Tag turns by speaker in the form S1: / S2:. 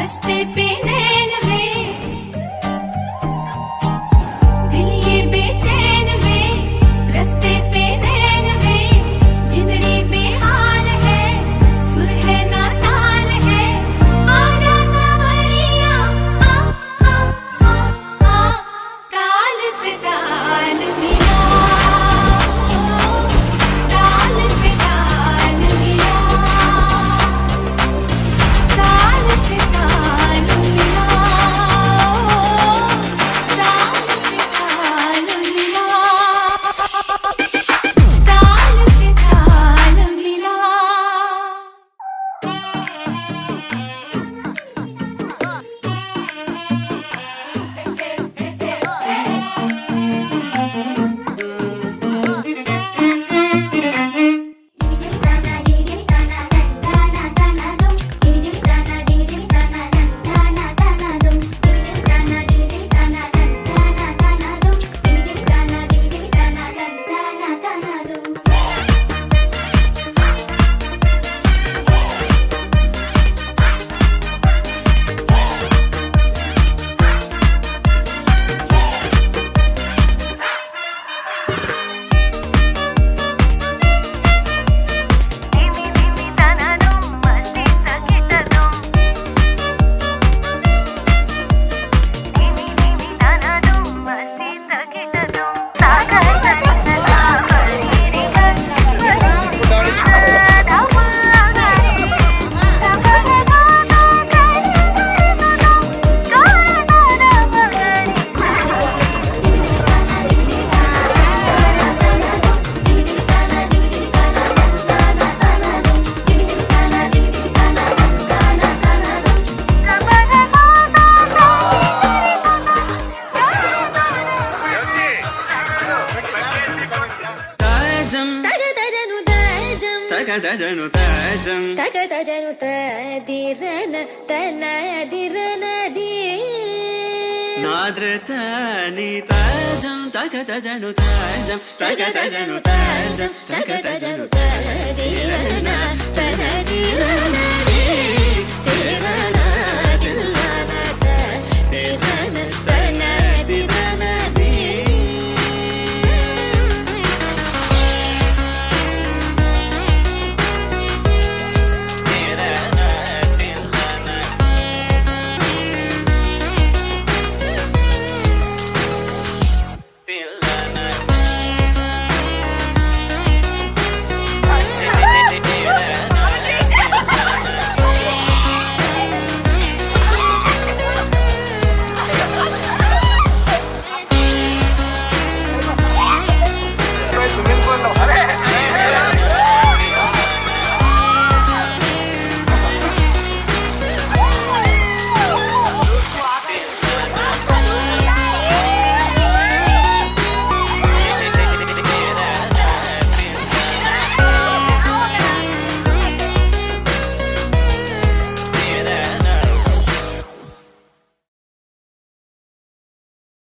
S1: रस्ते पे नैन वे दिल ये बेचैन वे रस्ते पे नैन वे जिंदड़ी बेहाल है सुर है ना ताल है आजा सावरिया आ आ आ आ ताल से ताल मिला ताल से ताल मिला ताल से ताल मिला ताल से ताल मिला ताल से ताल मिला
S2: తగదజను తాజం
S3: తగదజను తదిరన తనదిరనది
S2: నాద్రతని తాజం తగదజను తాజం తగదజను తాజం
S3: తగదజను తదిరన తనదిరనది తిరన